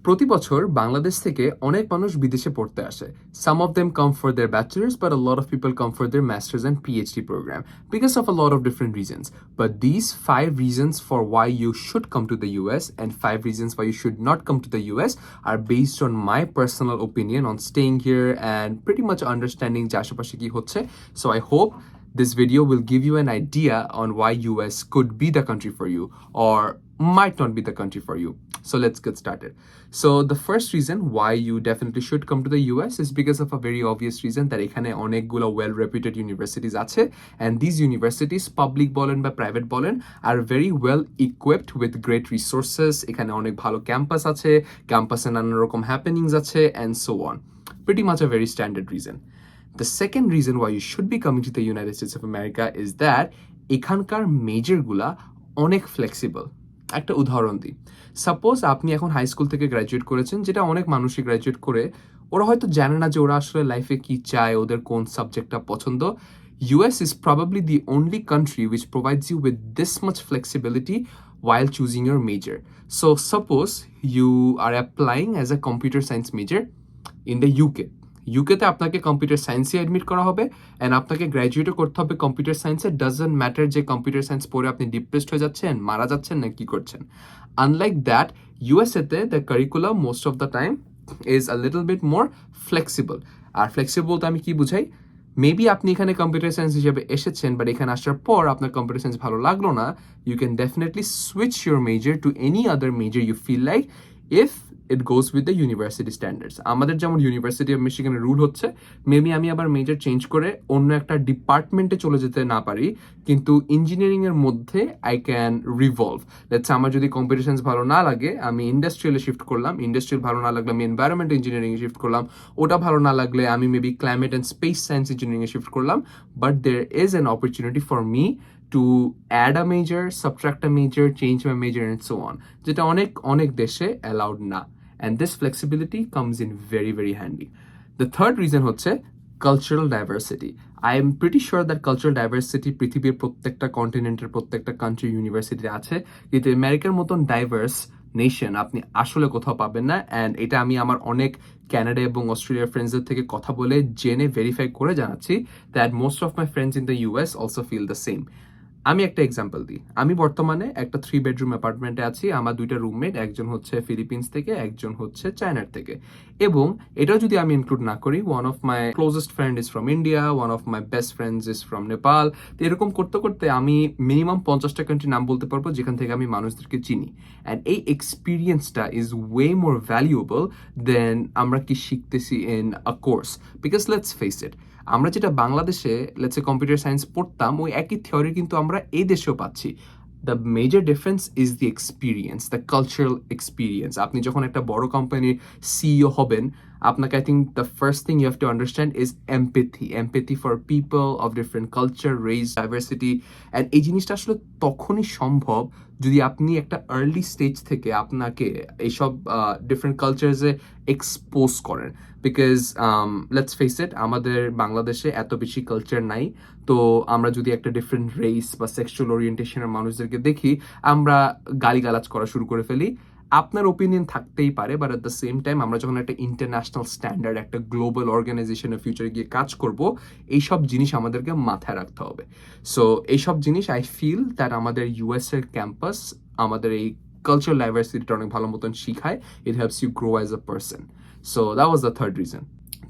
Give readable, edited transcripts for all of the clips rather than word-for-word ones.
প্রতি বছর বাংলাদেশ থেকে অনেক মানুষ বিদেশে পড়তে আসে। Some of them come for their bachelor's, but a lot of people come for their master's and PhD program because of a lot of different reasons. But these 5 reasons for why you should come to the US and 5 reasons why you should not come to the US are based on my personal opinion on staying here and pretty much understanding যে আশেপাশে কি হচ্ছে. So I hope this video will give you an idea on why US could be the country for you or might not be the country for you. So let's get started. So the first reason why you definitely should come to the US is because of a very obvious reason that এখানে অনেকগুলো well-reputed universities আছে, and these universities, public বলেন বা private বলেন, are very well equipped with great resources. এখানে অনেক ভালো campus আছে, ক্যাম্পাসে নানা রকম happenings আছে, and so on. Pretty much a very standard reason. The second reason why you should be coming to the United States of America is that এখানকার মেজরগুলা অনেক ফ্লেক্সিবল। একটা উদাহরণ দিই, সাপোজ আপনি এখন হাই স্কুল থেকে গ্র্যাজুয়েট করেছেন, যেটা অনেক মানুষই গ্র্যাজুয়েট করে, ওরা হয়তো জানে না যে ওরা আসলে লাইফে কি চায়, ওদের কোন সাবজেক্টটা পছন্দ। US is probably the only country which provides you with this much flexibility while choosing your major. So suppose you are applying as a computer science major in the UK. ইউকেতে আপনাকে কম্পিউটার সায়েন্সে admit করা হবে, and আপনাকে গ্র্যাজুয়েটও করতে হবে computer সায়েন্সে। Doesn't matter যে কম্পিউটার সায়েন্স পড়ে আপনি ডিপ্রেসড হয়ে যাচ্ছেন, মারা যাচ্ছেন, না কি করছেন। আনলাইক দ্যাট, ইউএসএতে the curriculum most of the time is a little bit more flexible. আর ফ্লেক্সিবল বলতে আমি কি বুঝাই, মেবি আপনি এখানে কম্পিউটার সায়েন্স হিসেবে এসেছেন, বাট এখানে আসার পর আপনার কম্পিউটার সায়েন্স ভালো লাগলো না, you can definitely switch your major to any other major you feel like, if it goes with the university standards. আমাদের যেমন ইউনিভার্সিটি অফ মিশিগানের রুল হচ্ছে, মেবি আমি আবার মেজর চেঞ্জ করে অন্য একটা ডিপার্টমেন্টে চলে যেতে না পারি, কিন্তু ইঞ্জিনিয়ারিং এর মধ্যে আই ক্যান রিভলভ। লেটস আমার যদি কম্পিউটার সায়েন্স ভালো না লাগে, আমি ইন্ডাস্ট্রিয়ালে শিফট করলাম, ইন্ডাস্ট্রিয়াল ভালো না লাগলে আমি এনভায়রনমেন্ট ইঞ্জিনিয়ারিং এ শিফট করলাম, ওটা ভালো না লাগলে আমি maybe climate and space science engineering এ শিফট করলাম। But there is an opportunity for me to add a major, subtract a major, change my major and so on, যেটা অনেক দেশে allowed না, and this flexibility comes in very very handy. The third reason হচ্ছে cultural diversity. I am pretty sure that cultural diversity পৃথিবীর প্রত্যেকটা কন্টিনেন্টের প্রত্যেকটা country university আছে, কিন্তু আমেরিকার মতন ডাইভার্স নেশন আপনি আসলে কোথাও পাবেন না। অ্যান্ড এটা আমি আমার অনেক ক্যানাডা এবং অস্ট্রেলিয়ার ফ্রেন্ডসদের থেকে কথা বলে জেনে ভেরিফাই করে জানাচ্ছি that most of my friends in the US also feel the same. আমি একটা এক্সাম্পল দিই, আমি বর্তমানে একটা 3 বেডরুম অ্যাপার্টমেন্টে আছি। আমার 2টা রুমমেট, একজন হচ্ছে ফিলিপিন্স থেকে, একজন হচ্ছে চায়নার থেকে। এবং এটাও যদি আমি ইনক্লুড না করি, one of my closest friend is from India, one of my best friends is from Nepal. তো এরকম করতে করতে আমি মিনিমাম 50টা কান্ট্রি নাম বলতে পারবো যেখান থেকে আমি মানুষদেরকে চিনি। অ্যান্ড এই এক্সপিরিয়েন্সটা ইজ ওয়ে মোর ভ্যালুয়েবল দেন আমরা কি শিখতেছি in a course. Because let's face it, আমরা যেটা বাংলাদেশে লেটস সে কম্পিউটার সায়েন্স পড়তাম, ওই একই থিওরি কিন্তু আমরা এই দেশেও পাচ্ছি। The major difference is the experience, the cultural experience. আপনি যখন একটা বড় কোম্পানির সিইও হবেন, আপনাকে I think the first thing you have to understand is empathy for people of different culture, race, diversity. And এই জিনিসটা আসলে তখনই সম্ভব যদি আপনি একটা আর্লি স্টেজ থেকে আপনাকে এইসব ডিফারেন্ট কালচারসে এক্সপোজ করেন। বিকজ লেটস ফেস ইট, আমাদের বাংলাদেশে এত বেশি কালচার নাই, তো আমরা যদি একটা ডিফারেন্ট রেস বা সেক্সুয়াল ওরিয়েন্টেশনের মানুষদেরকে দেখি, আমরা গালিগালাজ করা শুরু করে ফেলি। আপনার ওপিনিয়ন থাকতেই পারে, but at the same time আমরা যখন একটা ইন্টারন্যাশনাল স্ট্যান্ডার্ড, একটা গ্লোবাল অর্গানাইজেশনের ফিউচারে গিয়ে কাজ করব, এইসব জিনিস আমাদেরকে মাথায় রাখতে হবে। সো এইসব জিনিস আই ফিল দ্যাট আমাদের ইউএস এর ক্যাম্পাস আমাদের এই কালচারাল ডাইভার্সিটিটা অনেক ভালো মতন শিখায়। It helps you grow as a person. So that was the third reason.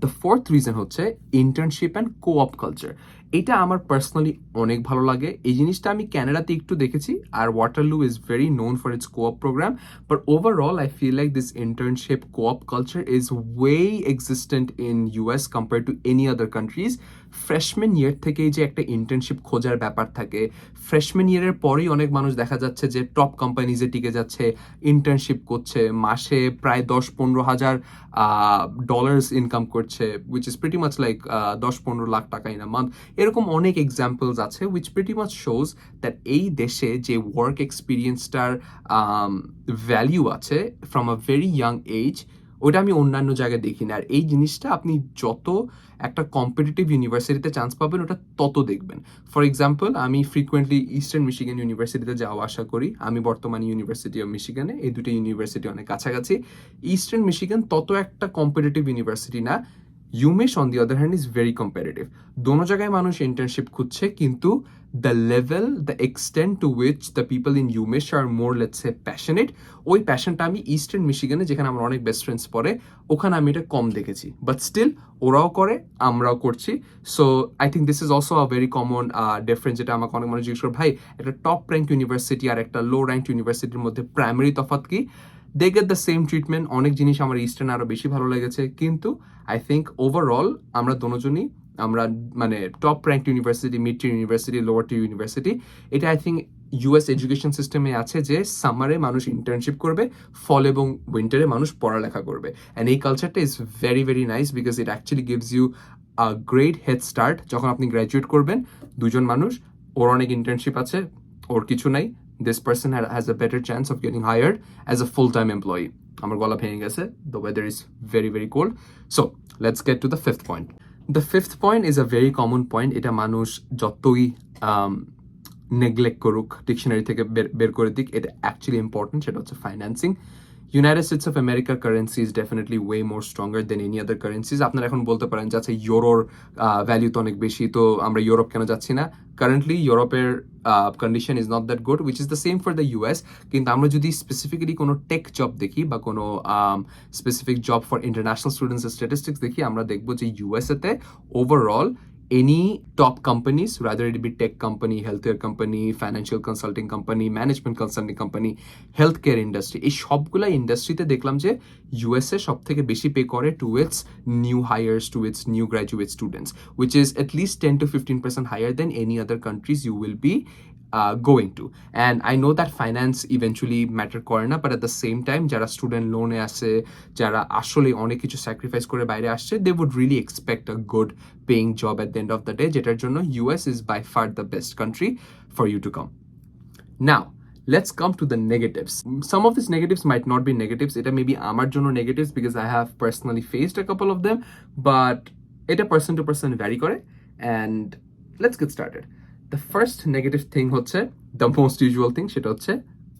The fourth reason হচ্ছে ইন্টার্নশিপ অ্যান্ড কো-অপ কালচার। এটা আমার পার্সোনালি অনেক ভালো লাগে। এই জিনিসটা আমি ক্যানাডাতে একটু দেখেছি, আর Waterloo is very known for its co-op program, but overall I feel like this internship co-op culture is way existent in US compare to any other countries. Freshman year থেকেই যে একটা ইন্টার্নশিপ খোঁজার ব্যাপার থাকে, ফ্রেশম্যান ইয়ারের পরেই অনেক মানুষ দেখা যাচ্ছে যে টপ কোম্পানিজে টিকে যাচ্ছে, ইন্টার্নশিপ করছে, মাসে প্রায় 10-15 হাজার ডলার্স ইনকাম করছে, which is pretty much like 10-15 lakh taka in a month. এরকম অনেক এক্সাম্পলস আছে which pretty much shows that এই দেশে যে ওয়ার্ক এক্সপিরিয়েন্সটার ভ্যালিউ আছে from a very young age, ওটা আমি অন্যান্য জায়গায় দেখি না। আর এই জিনিসটা আপনি যত একটা কম্পিটিটিভ ইউনিভার্সিটিতে চান্স পাবেন ওটা তত দেখবেন। ফর এক্সাম্পল, আমি ফ্রিকোয়েন্টলি ইস্টার্ন মিশিগান ইউনিভার্সিটিতে যাওয়া আসা করি। আমি বর্তমানে ইউনিভার্সিটি অফ মিশিগানে, এই দুটো ইউনিভার্সিটি অনেক কাছাকাছি। ইস্টার্ন মিশিগান তত একটা কম্পিটিটিভ ইউনিভার্সিটি না। UMass on the other hand is very competitive. দোনো জায়গায় মানুষ ইন্টার্নশিপ খুঁজছে, কিন্তু the level, the extent to which the people in UMesh are more, let's say, passionate, ওই প্যাশনটা আমি ইস্টার্ন মিশিগানে, যেখানে আমার অনেক বেস্ট ফ্রেন্ডস পড়ে, ওখানে আমি এটা কম দেখেছি। বাট স্টিল ওরাও করে, আমরাও করছি। So I think this is also a very common difference, যেটা আমাকে অনেক মানুষ জিজ্ঞেস করে, ভাই একটা টপ র্যাঙ্ক ইউনিভার্সিটি আর একটা লো র্যাঙ্ক ইউনিভার্সিটির মধ্যে প্রাইমারি তফাৎ কি? They get the same treatment. অনেক জিনিস আমার ইস্টার্ন আরও বেশি ভালো লেগেছে, কিন্তু আই থিঙ্ক ওভারঅল আমরা দুজনই, আমরা মানে টপ র্যাঙ্ক ইউনিভার্সিটি, মিড টিয়ার ইউনিভার্সিটি, লোয়ার টিয়ার ইউনিভার্সিটি, এটা আই থিঙ্ক ইউএস এডুকেশন সিস্টেমে আছে যে সামারে মানুষ ইন্টার্নশিপ করবে, ফল এবং উইন্টারে মানুষ পড়ালেখা করবে। অ্যান্ড এই কালচারটা is very very nice, because it actually gives you a great head start. যখন আপনি গ্র্যাজুয়েট করবেন, দুজন মানুষ, ওর অনেক ইন্টার্নশিপ আছে, ওর কিছু নাই, this person has a better chance of getting hired as a full time employee. আমার গলা ভেঙে গেছে, the weather is very very cold. So let's get to the fifth point. The fifth point is a very common point. এটা মানুষ যতই neglect করুক, dictionary থেকে বের করে দিক, এটা অ্যাকচুয়ালি ইম্পর্টেন্ট। সেটা হচ্ছে ফাইন্যান্সিং। ইউনাইটেড স্টেটস অফ আমেরিকার currency is definitely way more stronger than any other currencies. আপনারা এখন বলতে পারেন যে আচ্ছা, ইউরোর ভ্যালু তো অনেক বেশি, তো আমরা ইউরোপ কেন যাচ্ছি না? কারেন্টলি ইউরোপের condition is not that good, which is the same for the US. কিন্তু আমরা যদি স্পেসিফিক্যালি কোনো টেক জব দেখি বা কোনো specific job for international students statistics দেখি, আমরা দেখবো যে ইউএসএতে overall any top companies, rather it be tech company, healthcare company, financial consulting company, management consulting company, healthcare industry, এই সবগুলা ইন্ডাস্ট্রিতে দেখলাম যে ইউএসএ সব থেকে বেশি পে করে to its new hires, to its new graduate students, which is at least 10 to 15% higher than any other countries you will be going to. And I know that finance eventually matter করে না, but at the same time যারা student লোনে আসে, যারা আসলে অনেক কিছু sacrifice করে বাইরে আসছে, they would really expect a good paying job at the end of the day, যেটার জন্য US is by far the best country for you to come. Now let's come to the negatives. Some of these negatives might not be negatives, এটা maybe আমার জন্য negatives because I have personally faced a couple of them, but এটা person to person vary করে। And let's get started. The first negative thing হচ্ছে, the most usual thing, সেটা হচ্ছে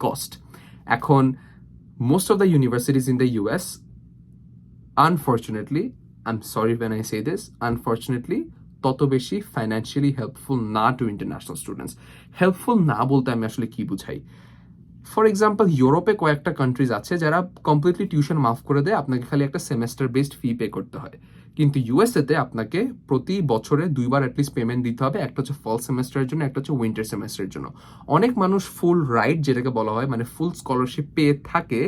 cost. এখন most of the universities in the US, unfortunately, I'm sorry when I say this, unfortunately, তত বেশি financially helpful না two international students. Helpful না বলতে আমি আসলে কি বুঝাই? ফর এক্সাম্পল, ইউরোপে কয়েকটা কান্ট্রিজ আছে যারা কমপ্লিটলি টিউশন মাফ করে দেয়, আপনাকে খালি একটা সেমেস্টার বেসড ফি পে করতে হয়। কিন্তু ইউএসএতে আপনাকে প্রতি বছরে দুইবার অ্যাটলিস্ট পেমেন্ট দিতে হবে, একটা হচ্ছে ফল সেমেস্টারের জন্য, একটা হচ্ছে উইন্টার সেমেস্টারের জন্য। অনেক মানুষ ফুল রাইট, যেটাকে বলা হয়, মানে ফুল স্কলারশিপ পেয়ে থাকে,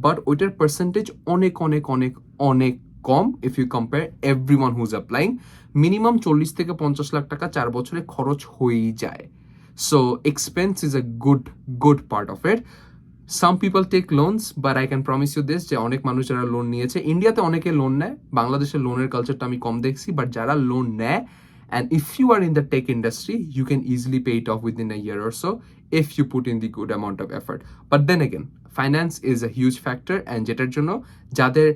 বাট ওইটার পার্সেন্টেজ অনেক অনেক অনেক অনেক কম if you compare everyone who's applying. Minimum 40 থেকে 50 লাখ টাকা 4 বছরে খরচ হয়েই যায়। So expense is a good part of it. Some people take loans, but I can promise you this, যে অনেক মানুষ যারা লোন নিয়েছে, ইন্ডিয়াতে অনেকে লোন নেয়, বাংলাদেশের লোনের কালচারটা আমি কম দেখছি, বাট যারা লোন নেয়, and if you are in the tech industry, you can easily pay it off within a year or so if you put in the good amount of effort. But then again, finance is a huge factor, and যেটার জন্য যাদের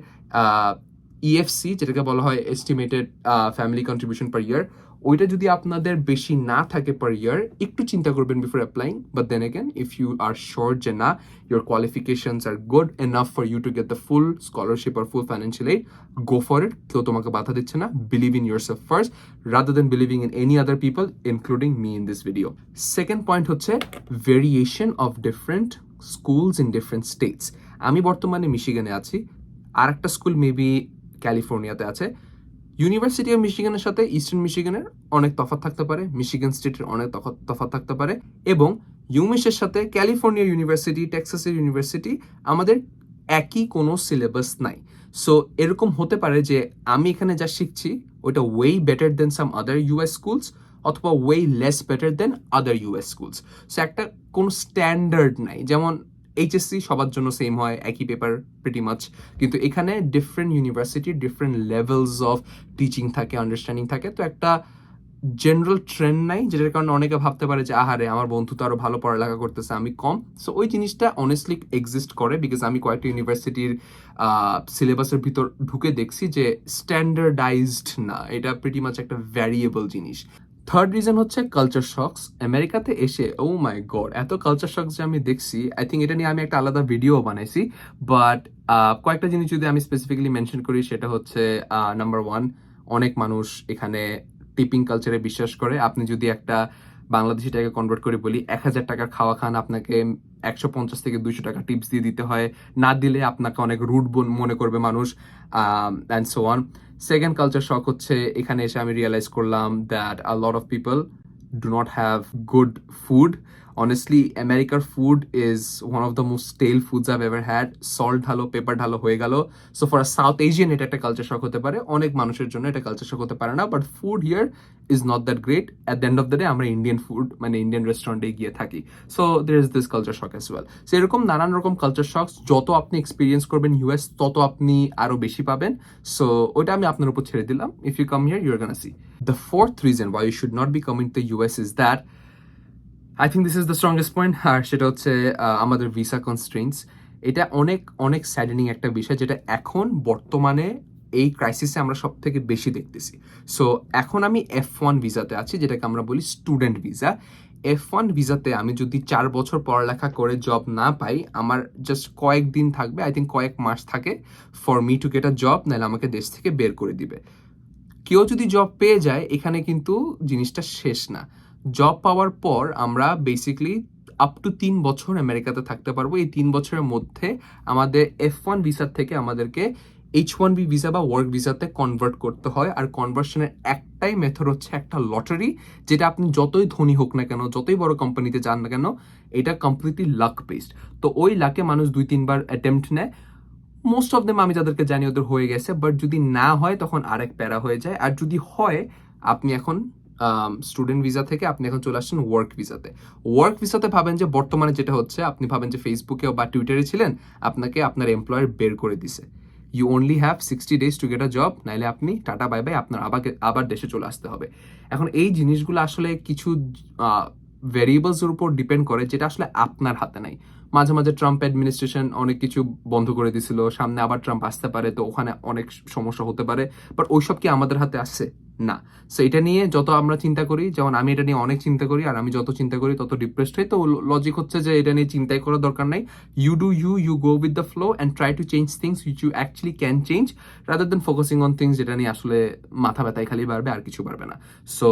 EFC, যেটাকে বলা হয় estimated family contribution পার ইয়ার, ওইটা যদি আপনাদের বেশি না থাকে পার ইয়ার, একটু চিন্তা করবেন before applying. But then again, if you are sure যে না, your qualifications are good enough for you to get the full scholarship আর full financial aid, go for it. কেউ তোমাকে বাধা দিচ্ছে না। Believe in yourself first rather than believing in any other people, including me in this video. Second point হচ্ছে variation of different schools in different states. আমি বর্তমানে মিশিগানে আছি, আর একটা স্কুল মেবি ক্যালিফোর্নিয়াতে আছে। ইউনিভার্সিটি অফ মিশিগানের সাথে ইস্টার্ন মিশিগানের অনেক তফাৎ থাকতে পারে, মিশিগান স্টেটের অনেক তফাৎ থাকতে পারে, এবং ইউমেশের সাথে ক্যালিফোর্নিয়া ইউনিভার্সিটি, টেক্সাসের ইউনিভার্সিটি আমাদের একই কোনো সিলেবাস নাই। সো এরকম হতে পারে যে আমি এখানে যা শিখছি ওইটা ওয়ে বেটার দেন সাম আদার ইউএস স্কুলস, অথবা ওয়ে লেস বেটার দেন আদার ইউএস স্কুলস। সো একটা কোনো স্ট্যান্ডার্ড নাই। যেমন এইচএসসি সবার জন্য সেম হয়, একই পেপার প্রিটি মাচ, কিন্তু এখানে different university, different levels of teaching থাকে, আন্ডারস্ট্যান্ডিং থাকে। তো একটা জেনারেল ট্রেন্ড নাই, যেটার কারণে অনেকে ভাবতে পারে যে আহারে আমার বন্ধু তো আরো ভালো পড়ালেখা করতেছে, আমি কম। সো ওই জিনিসটা অনেস্টলি এক্সিস্ট করে, বিকজ আমি কয়েকটা ইউনিভার্সিটির সিলেবাসের ভিতর ঢুকে দেখছি যে স্ট্যান্ডার্ডাইজড না, এটা প্রিটি মাচ একটা ভ্যারিয়েবল জিনিস। থার্ড রিজন হচ্ছে কালচার শকস। আমেরিকাতে এসে ও মাই গড এত কালচার শকস যে আমি দেখছি, আই থিঙ্ক এটা নিয়ে আমি একটা আলাদা ভিডিও বানাইছি। বাট কয়েকটা জিনিস যদি আমি স্পেসিফিক্যালি মেনশন করি, সেটা হচ্ছে নাম্বার ওয়ান, অনেক মানুষ এখানে টিপিং কালচারে বিশ্বাস করে। আপনি যদি একটা বাংলাদেশি টাকা কনভার্ট করে বলি, 1,000 টাকার খাওয়া খান, আপনাকে 150 থেকে 200 টাকা টিপস দিয়ে দিতে হয়, না দিলে আপনাকে অনেক রুড মনে করবে মানুষ, and so on. Second culture shock হচ্ছে এখানে এসে আমি রিয়েলাইজ করলাম that a lot of people do not have good food. Honestly, American food is one of the most stale foods I've ever had. Salt ঢালো, paper ঢালো হয়ে গেল। So for a south Asian এটা একটা culture শক হতে পারে, অনেক মানুষের জন্য এটা কালচার শক হতে পারে না। But food here is not that great. At the end of the day আমরা ইন্ডিয়ান ফুড মানে ইন্ডিয়ান রেস্টুরেন্টে গিয়ে থাকি। So there is this culture shock as well. So এরকম নানান রকম কালচার শকস যত আপনি এক্সপিরিয়েন্স করবেন ইউএস, তত আপনি আরো বেশি পাবেন। সো ওইটা আমি আপনার উপর ছেড়ে দিলাম। If you come here you are gonna see. The fourth reason why you should not be coming to the US is that I think this is the strongest point, আর সেটা হচ্ছে আমাদের ভিসা কনস্ট্রেইনস। এটা অনেক অনেক স্যাডেনিং একটা বিষয়, যেটা এখন বর্তমানে এই ক্রাইসিসে আমরা সব থেকে বেশি দেখতেছি। সো এখন আমি F1 ভিসাতে আছি, যেটাকে আমরা বলি স্টুডেন্ট ভিসা। F1 ভিসাতে আমি যদি 4 বছর পড়ালেখা করে জব না পাই, আমার জাস্ট কয়েকদিন থাকবে, আই থিঙ্ক কয়েক মাস থাকে for me two get a job, নাহলে আমাকে দেশ থেকে বের করে দিবে। কেউ যদি জব পেয়ে যায়, এখানে কিন্তু জিনিসটা শেষ না। জব পাওয়ার পর আমরা বেসিক্যালি আপ টু 3 বছর আমেরিকাতে থাকতে পারবো। এই 3 বছরের মধ্যে আমাদের F1 ভিসার থেকে আমাদেরকে H1B ভিসা বা ওয়ার্ক ভিসাতে কনভার্ট করতে হয়। আর কনভার্সনের একটাই মেথড হচ্ছে একটা লটারি, যেটা আপনি যতই ধনী হোক না কেন, যতই বড় কোম্পানিতে যান না কেন, এটা কমপ্লিটলি লাক বেসড। তো ওই লাকে মানুষ 2-3 বার অ্যাটেম্প্ট নেয়। মোস্ট অফ দেম আমি যাদেরকে জানি ওদের হয়ে গেছে, বাট যদি না হয় তখন আরেক প্যারা হয়ে যায়। আর যদি হয়, আপনি এখন স্টুডেন্ট ভিসা থেকে আপনি এখন চলে আসছেন ওয়ার্ক ভিসাতে। ওয়ার্ক ভিসাতে ভাবেন যে বর্তমানে যেটা হচ্ছে, আপনি ভাবেন যে ফেসবুকে বা টুইটারে ছিলেন, আপনাকে আপনার এমপ্লয়ার বের করে দিছে, you only have 60 days to get a job, নাইলে আপনি টাটা বাই বাই, আপনার আবার দেশে চলে আসতে হবে। এখন এই জিনিসগুলো আসলে কিছু ভ্যারিয়েবলসের উপর ডিপেন্ড করে, যেটা আসলে আপনার হাতে নাই। মাঝে মাঝে ট্রাম্প অ্যাডমিনিস্ট্রেশন অনেক কিছু বন্ধ করে দিছিল, সামনে আবার ট্রাম্প আসতে পারে, তো ওখানে অনেক সমস্যা হতে পারে। বাট ওইসব কি আমাদের হাতে আসছে? না। সো এটা নিয়ে যত আমরা চিন্তা করি, যেমন আমি এটা নিয়ে অনেক চিন্তা করি, আর আমি যত চিন্তা করি তত ডিপ্রেসড হই। তো লজিক হচ্ছে যে এটা নিয়ে চিন্তাই করার দরকার নাই। You do you go with the flow and try to change things which you actually can change, rather than focusing on things যেটা নিয়ে আসলে মাথা ব্যথায় খালি বাড়বে, আর কিছু বাড়বে না। So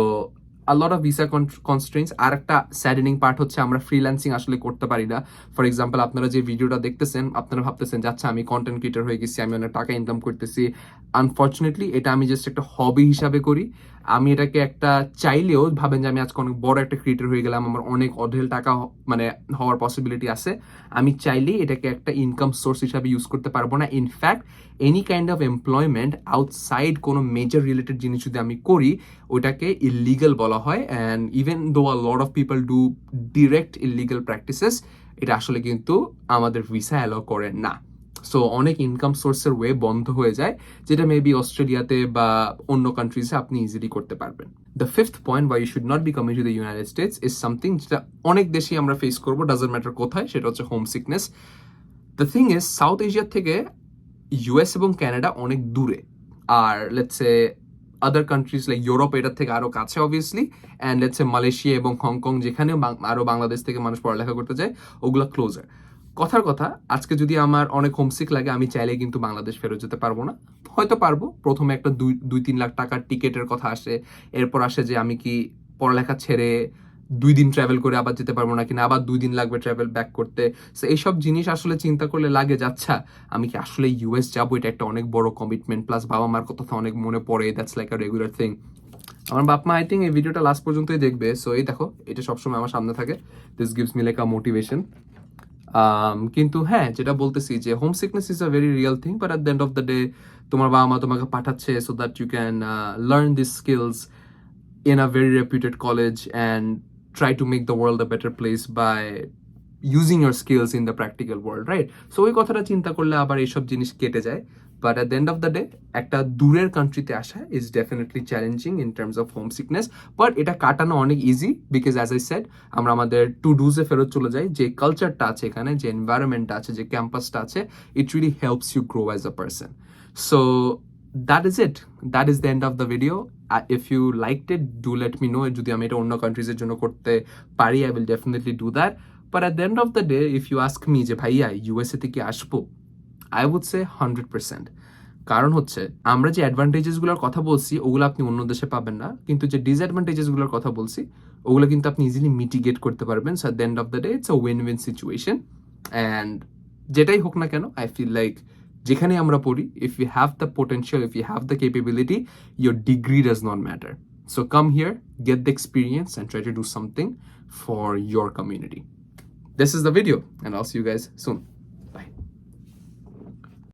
a lot of visa constraints। আর একটা স্যাডেনিং পার্ট হচ্ছে আমরা ফ্রিল্যান্সিং আসলে করতে পারি না। ফর এক্সাম্পল, আপনারা যে ভিডিওটা দেখতেছেন, আপনারা ভাবতেছেন যে আচ্ছা আমি কন্টেন্ট ক্রিয়েটর হয়ে গেছি, আমি অনেক টাকা ইনকাম করতেছি। আনফর্চুনেটলি এটা আমি জাস্ট একটা হবি হিসাবে করি। আমি এটাকে একটা চাইলেও ভাবেন যে আমি আজকে অনেক বড় একটা ক্রিয়েটর হয়ে গেলাম, আমার অনেক অঢেল টাকা মানে হওয়ার পসিবিলিটি আছে। আমি চাইলেই এটাকে একটা ইনকাম সোর্স হিসাবে ইউজ করতে পারবো না। In fact any kind of employment outside কোনো মেজর রিলেটেড জিনিস যদি আমি করি, ওটাকে ইললিগাল বলা হয়। And even though a lot of people do direct illegal practices, এটা আসলে কিন্তু আমাদের ভিসা অ্যালাউ করে না। সো অনেক ইনকাম সোর্সের ওয়ে বন্ধ হয়ে যায়, যেটা মেবি অস্ট্রেলিয়াতে বা অন্য কান্ট্রিজে আপনি ইজিলি করতে পারবেন। The fifth point why you should not be coming to the United States is something যেটা অনেক দেশেই আমরা ফেস করবো, ডাজন্ট ম্যাটার কোথায়, সেটা হচ্ছে home sickness. The thing is, south এশিয়ার থেকে ইউএস এবং কানাডা অনেক দূরে, আর let's say other countries like Europe এটার থেকে আরো কাছে obviously, and let's say Malaysia এবং হংকং, যেখানেও আরো বাংলাদেশ থেকে মানুষ পড়ালেখা করতে যায়, ওগুলো ক্লোজার। কথার কথা, আজকে যদি আমার অনেক হোমসিক লাগে, আমি চাইলে কিন্তু বাংলাদেশ ফেরত যেতে পারবো না। হয়তো পারবো, প্রথমে একটা 2-3 লাখ টাকার টিকেটের কথা আসে, এরপর আসে যে আমি কি পড়ালেখা ছেড়ে 2 দিন ট্রাভেল করে আবার যেতে পারবো না কিনা, আবার 2 দিন লাগবে ট্রাভেল ব্যাক করতে। সো এইসব জিনিস আসলে চিন্তা করলে লাগে যে আচ্ছা আমি কি আসলে ইউএস যাবো, এটা একটা অনেক বড় কমিটমেন্ট, প্লাস বাবা মার কথা তো অনেক মনে পড়ে, that's like a regular thing. আমার বাপ মা আই থিঙ্ক এই ভিডিওটা লাস্ট পর্যন্তই দেখবে। সো এই দেখো, এটা সবসময় আমার সামনে থাকে, this gives me like a motivation. কিন্তু হ্যাঁ, যেটা বলতেছি যে homesickness is a very real thing, but at the end of the day তোমার বাবা মা তোমাকে পাঠাচ্ছে so that you can learn this skills in a very reputed college and try to make the world a better place by using your skills in the practical world, right? So ওই কথাটা চিন্তা করলে আবার এইসব জিনিস কেটে যায়। But at the end of the day একটা দূরের কান্ট্রিতে আসা is definitely challenging in terms of home sickness, but এটা কাটানো অনেক easy because as I said আমরা আমাদের টু ডুজে ফেরত চলে যাই। যে কালচারটা আছে এখানে, যে এনভায়রনমেন্টটা আছে, যে ক্যাম্পাসটা আছে, it really helps you grow as a person. So that is it. That is the end of the video. If you liked it, do let me know. যদি আমি এটা অন্য কান্ট্রিজের জন্য করতে পারি, I will definitely do that. But at the end of the day, if you ask me যে ভাইয়া USA তে কি আসবো, I would say 100%. কারণ হচ্ছে আমরা যে অ্যাডভান্টেজেসগুলোর কথা বলছি ওগুলো আপনি অন্য দেশে পাবেন না, কিন্তু যে ডিসঅ্যাডভান্টেজেসগুলোর কথা বলছি ওগুলো কিন্তু আপনি ইজিলি মিটিগেট করতে পারবেন। So at the end of the day it's a win win situation. And যেটাই হোক না কেন, আই ফিল লাইক যেখানে আমরা পড়ি, if you have the potential, if you have the capability, your degree does not matter. So come here, get the experience and try to do something for your community. This is the video, and I'll see you guys soon.